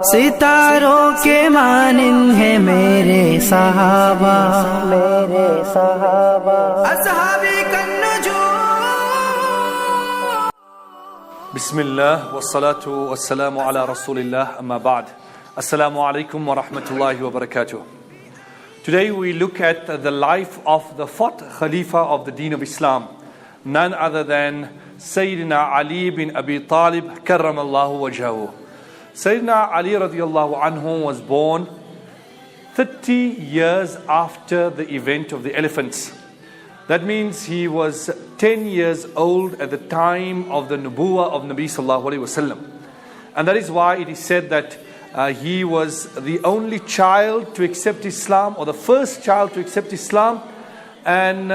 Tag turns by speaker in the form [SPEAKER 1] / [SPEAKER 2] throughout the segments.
[SPEAKER 1] सितारों के मानिंद है मेरे सहाबा अस्हाबी कन्नुजूम।
[SPEAKER 2] Bismillah wa salatu wa salamu ala Rasulillah amma ba'd. Assalamu alaikum wa rahmatullahi wa barakatuh. Today we look at the life of the fourth Khalifa of the Deen of Islam, none other than Sayyiduna Ali bin Abi Talib karramallahu wajhahu. Sayyidina Ali radiallahu anhu was born 30 years after the event of the elephants. That means he was 10 years old at the time of the Nubuwah of Nabi sallallahu alayhi wasallam. And that is why it is said that he was the only child to accept Islam, or the first child to accept Islam. And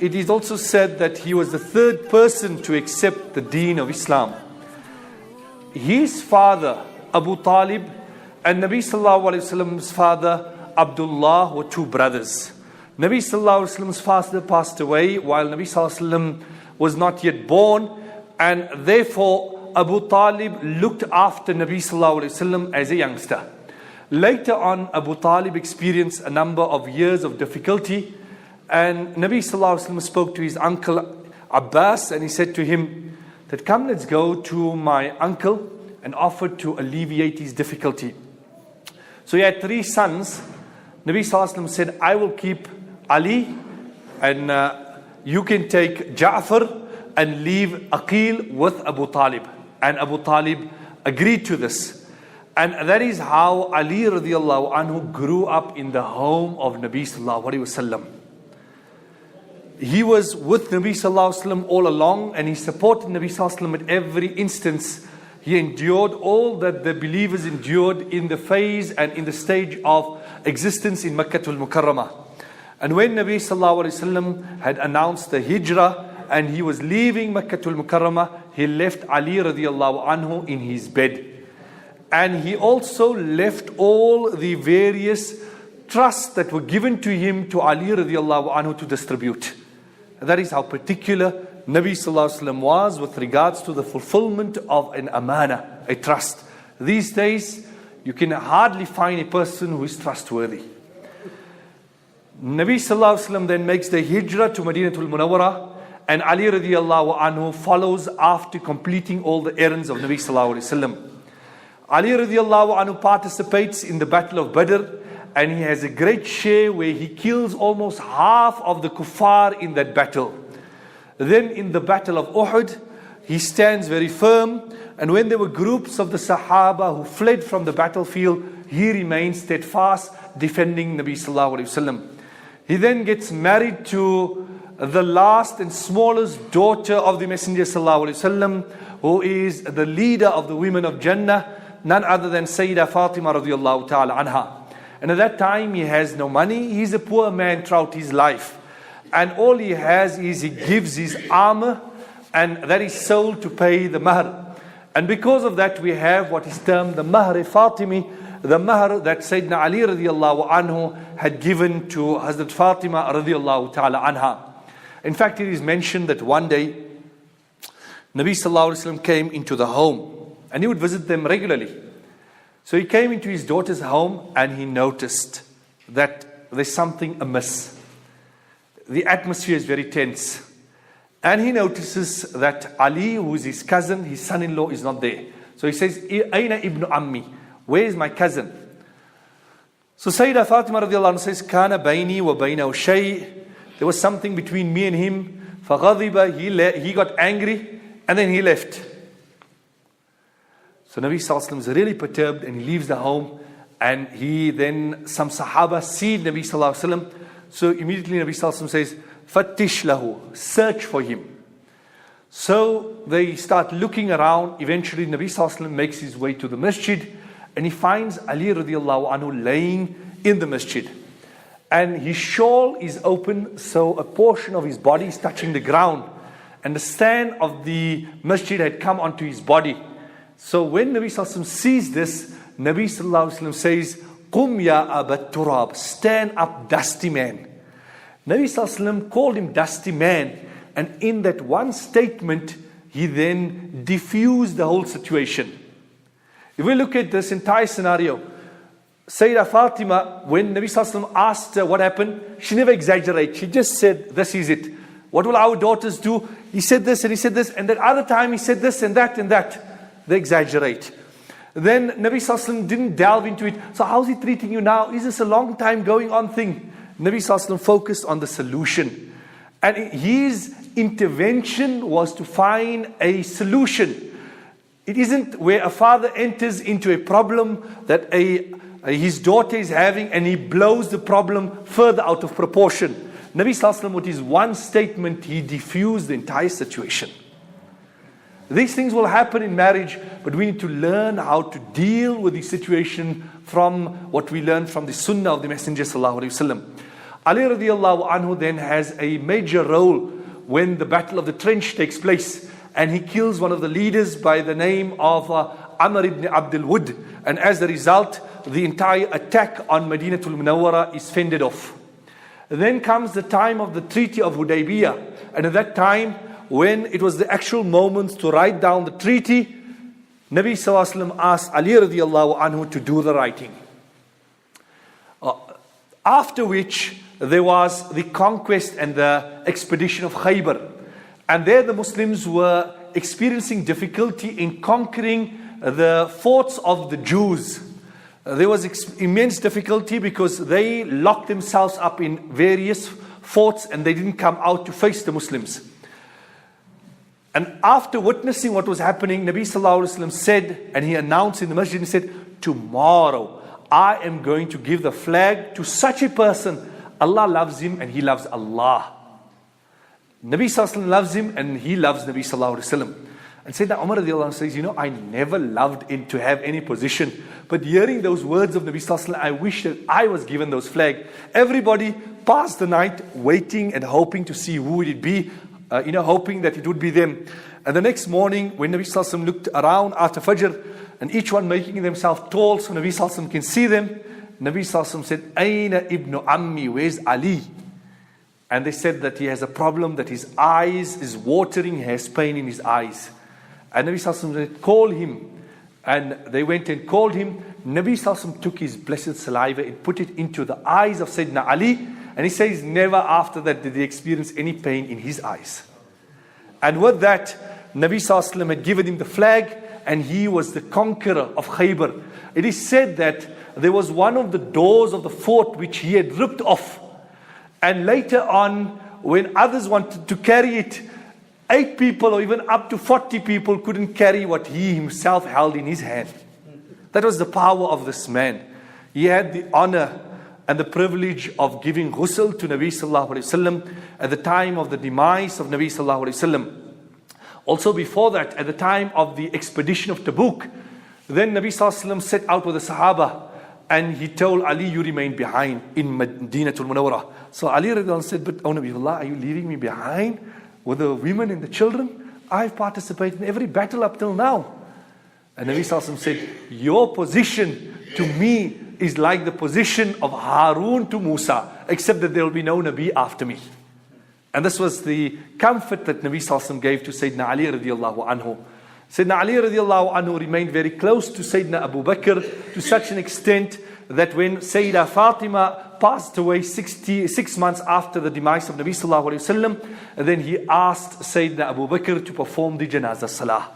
[SPEAKER 2] it is also said that he was the third person to accept the Deen of Islam. His father, Abu Talib, and Nabi sallallahu alayhi wasallam's father, Abdullah, were two brothers. Nabi sallallahu alayhi wasallam's father passed away while Nabi sallallahu alayhi wasallam was not yet born, and therefore Abu Talib looked after Nabi sallallahu alayhi wasallam as a youngster. Later on, Abu Talib experienced a number of years of difficulty, and Nabi sallallahu alayhi wasallam spoke to his uncle Abbas, and he said to him that, "Come, let's go to my uncle," and offered to alleviate his difficulty. So he had three sons. Nabi sallallahu alayhi wasallam said, "I will keep Ali, and you can take Ja'far and leave Aqil with Abu Talib." And Abu Talib agreed to this. And that is how Ali radiallahu anhu grew up in the home of Nabi sallallahu alayhi wasallam. He was with Nabi sallallahu alayhi wasallam all along, and he supported Nabi sallallahu alayhi wasallam at every instance. He endured all that the believers endured in the phase and in the stage of existence in Makkah al-Mukarramah. And when Nabi sallallahu alayhi wasallam had announced the hijrah and he was leaving Makkah al-Mukarramah, he left Ali radiallahu anhu in his bed. And he also left all the various trusts that were given to him to Ali radiallahu anhu to distribute. And that is how particular Nabi sallallahu alayhi wasallam was with regards to the fulfillment of an amana, a trust. These days, you can hardly find a person who is trustworthy. Nabi sallallahu alayhi wasallam then makes the hijrah to Madinatul Munawwarah, and Ali radiallahu anhu follows after completing all the errands of Nabi sallallahu alayhi wasallam. Ali radiallahu anhu participates in the battle of Badr, and he has a great share where he kills almost half of the kuffar in that battle. Then in the battle of Uhud, he stands very firm, and when there were groups of the Sahaba who fled from the battlefield, he remains steadfast, defending Nabi sallallahu alayhi wasallam. He then gets married to the last and smallest daughter of the Messenger sallallahu alayhi wasallam, who is the leader of the women of Jannah, none other than Sayyidah Fatima radiallahu ta'ala anha. And at that time, he has no money. He's a poor man throughout his life. And all he has is he gives his armor, and that is sold to pay the mahr. And because of that, we have what is termed the mahr-e-Fatimi, the mahr that Sayyidina Ali radiallahu anhu had given to Hazrat Fatima radiallahu ta'ala anha. In fact, it is mentioned that one day, Nabi sallallahu alayhi wasallam came into the home, and he would visit them regularly. So he came into his daughter's home, and he noticed that there's something amiss. The atmosphere is very tense. And he notices that Ali, who is his cousin, his son-in-law, is not there. So he says, "Aina ibn ammi? Where is my cousin?" So Sayyidah Fatima radiallahu anha says, "Kana bayni wa baynahu shay." There was something between me and him. فَغَضِبَ, he got angry, and then he left. So Nabi sallallahu alayhi wasallam is really perturbed, and he leaves the home, and some Sahaba see Nabi sallallahu alayhi wasallam. So immediately Nabi sallallahu alayhi wasallam says, "Fattish lahu," search for him. So they start looking around. Eventually Nabi sallallahu alayhi wasallam makes his way to the masjid, and he finds Ali radiallahu anhu laying in the masjid. And his shawl is open, so a portion of his body is touching the ground. And the sand of the masjid had come onto his body. So when Nabi sallallahu alayhi wasallam sees this, Nabi sallallahu alayhi wasallam says, "Qum ya Abat Turab," stand up, dusty man. Nabi sallallahu alayhi wasallam called him dusty man, and in that one statement, he then diffused the whole situation. If we look at this entire scenario, Sayyidah Fatima, when Nabi Sallallahu Alaihi Wasallam asked her what happened, she never exaggerated. She just said, this is it. What will our daughters do? He said this and he said this, and that other time he said this and that and that. They exaggerate. Then Nabi Sallallahu Alaihi Wasallam didn't delve into it. So how's he treating you now? Is this a long time going on thing? Nabi Sallallahu Alaihi Wasallam focused on the solution. And his intervention was to find a solution. It isn't where a father enters into a problem that his daughter is having and he blows the problem further out of proportion. Nabi Sallallahu Alaihi Wasallam, with his one statement, he diffused the entire situation. These things will happen in marriage, but we need to learn how to deal with the situation from what we learned from the Sunnah of the Messenger Sallallahu Alaihi Wasallam. Ali radiallahu anhu then has a major role when the Battle of the Trench takes place, and he kills one of the leaders by the name of Amr ibn Abdul Wud, and as a result, the entire attack on Madinatul Munawwara is fended off. Then comes the time of the Treaty of Hudaybiyah, and at that time, when it was the actual moment to write down the treaty, Nabi Sallallahu Alaihi Wasallam asked Ali radiallahu anhu to do the writing. After which, there was the conquest and the expedition of Khaybar. And there the Muslims were experiencing difficulty in conquering the forts of the Jews. There was immense difficulty because they locked themselves up in various forts and they didn't come out to face the Muslims. And after witnessing what was happening, Nabi Sallallahu Alaihi Wasallam said, and he announced in the masjid, he said, tomorrow I am going to give the flag to such a person. Allah loves him and he loves Allah. Nabi Sallallahu Alaihi Wasallam loves him and he loves Nabi Sallallahu Alaihi Wasallam. And Sayyidina Umar radiallahu anhu says, I never loved him to have any position. But hearing those words of Nabi Sallallahu Alaihi Wasallam, I wish that I was given those flag. Everybody passed the night waiting and hoping to see who would it be. Hoping that it would be them. And the next morning, when Nabi Sallallahu Alaihi Wasallam looked around after Fajr, and each one making themselves tall so Nabi Sallallahu Alaihi Wasallam can see them, Nabi Sallallahu Alaihi Wasallam said, Aina ibn Ammi, where's Ali? And they said that he has a problem, that his eyes is watering, he has pain in his eyes. And Nabi Sallallahu Alaihi Wasallam said, call him. And they went and called him. Nabi Sallallahu Alaihi Wasallam took his blessed saliva and put it into the eyes of Sayyidina Ali. And he says never after that did he experience any pain in his eyes. And with that, Nabi Sallallahu Alaihi Wasallam had given him the flag and he was the conqueror of Khaybar. It is said that there was one of the doors of the fort which he had ripped off. And later on, when others wanted to carry it, 8 people or even up to 40 people couldn't carry what he himself held in his hand. That was the power of this man. He had the honor and the privilege of giving ghusl to Nabi Sallallahu Alaihi Wasallam at the time of the demise of Nabi Sallallahu Alaihi Wasallam. Also before that, at the time of the expedition of Tabuk, then Nabi Sallallahu Alaihi Wasallam set out with the Sahaba and he told Ali, you remain behind in Madinatul Munawwara. So Ali radiallahu anh said, but oh Nabi Allah, are you leaving me behind with the women and the children? I've participated in every battle up till now. And Nabi Sallallahu Alaihi Wasallam said, your position to me is like the position of Harun to Musa, except that there will be no Nabi after me. And this was the comfort that Nabi Sallallahu Alaihi Wasallam gave to Sayyidina Ali radiallahu anhu. Sayyidina Ali radiallahu anhu remained very close to Sayyidina Abu Bakr to such an extent that when Sayyidah Fatima passed away 6 months after the demise of Nabi Sallallahu Alaihi Wasallam, then he asked Sayyidina Abu Bakr to perform the Janazah Salah.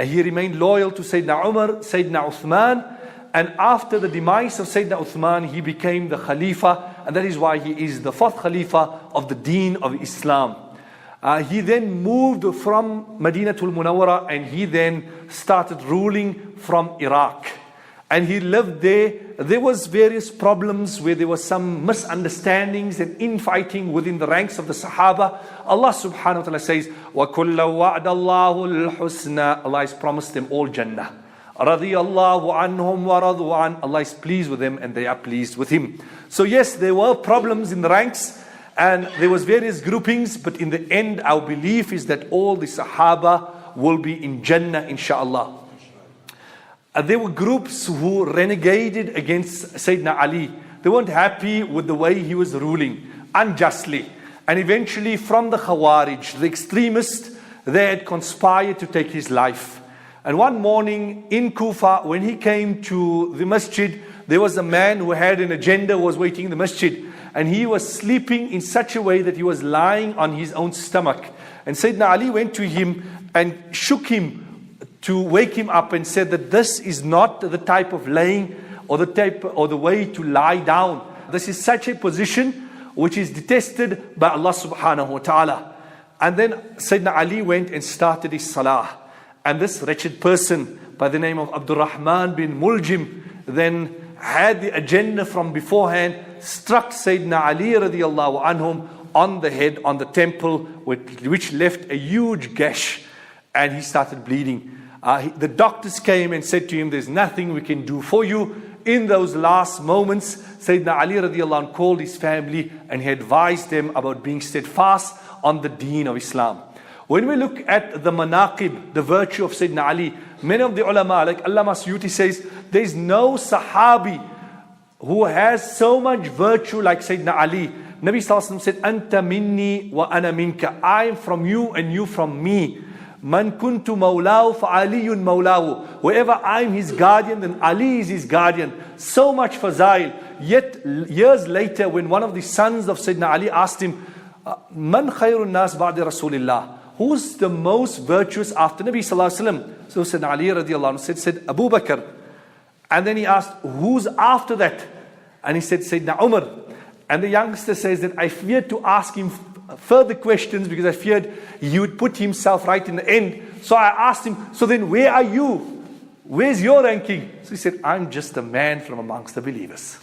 [SPEAKER 2] He remained loyal to Sayyidina Umar, Sayyidina Uthman, and after the demise of Sayyidina Uthman, he became the Khalifa, and that is why he is the 4th Khalifa of the Deen of Islam. He then moved from Madinatul Munawwara and he then started ruling from Iraq. And he lived there. There was various problems where there was some misunderstandings and infighting within the ranks of the Sahaba. Allah subhanahu wa ta'ala says, وَكُلَّ وَعْدَ اللَّهُ الْحُسْنَى. Allah has promised them all Jannah. رَضِيَ اللَّهُ عَنْهُمْ وَرَضُوا عَنْ. Allah is pleased with them and they are pleased with Him. So yes, there were problems in the ranks and there was various groupings, but in the end our belief is that all the Sahaba will be in Jannah inshallah. There were groups who renegaded against Sayyidina Ali. They weren't happy with the way he was ruling unjustly. And eventually from the Khawarij, the extremists, they had conspired to take his life. And one morning in Kufa, when he came to the masjid, there was a man who had an agenda, was waiting in the masjid. And he was sleeping in such a way that he was lying on his own stomach. And Sayyidina Ali went to him and shook him to wake him up and said that this is not the type of laying or the way to lie down. This is such a position which is detested by Allah subhanahu wa ta'ala. And then Sayyidina Ali went and started his salah. And this wretched person by the name of Abdurrahman bin Muljim then had the agenda from beforehand, struck Sayyidina Ali radiallahu anhum on the head, on the temple, which left a huge gash, and he started bleeding. The doctors came and said to him, there's nothing we can do for you. In those last moments, Sayyidina Ali radiallahu anhu called his family and he advised them about being steadfast on the deen of Islam. When we look at the manaqib, the virtue of Sayyidina Ali, many of the ulama, like Allama Suyuti says, there is no sahabi who has so much virtue like Sayyidina Ali. Nabi Sallallahu Alaihi Wasallam said, Anta minni wa ana minka. I am from you and you from me. Man kuntu mawlahu fa aliyun mawlahu. Wherever I am his guardian, then Ali is his guardian. So much fazail. Yet years later, when one of the sons of Sayyidina Ali asked him, Man khayrun nas ba'di Rasulillah? Who's the most virtuous after Nabi Sallallahu Alaihi Wasallam? So Sayyidina Ali radiallahu anhu said Abu Bakr. And then he asked, who's after that? And he said Sayyidina Umar. And the youngster says that I feared to ask him further questions because I feared he would put himself right in the end. So I asked him, so then where are you? Where's your ranking? So he said, I'm just a man from amongst the believers.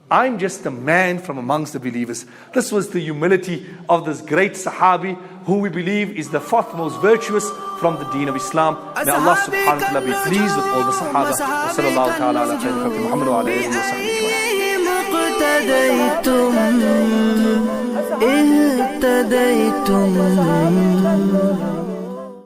[SPEAKER 2] I'm just a man from amongst the believers. This was the humility of this great Sahabi who we believe is the fourth most virtuous from the deen of Islam. May Allah subhanahu wa ta'ala be pleased with all the Sahaba. Wa sallallahu ta'ala ala khayri khalqi Muhammad wa ala alihi wa sahbihi.
[SPEAKER 1] اهتديتم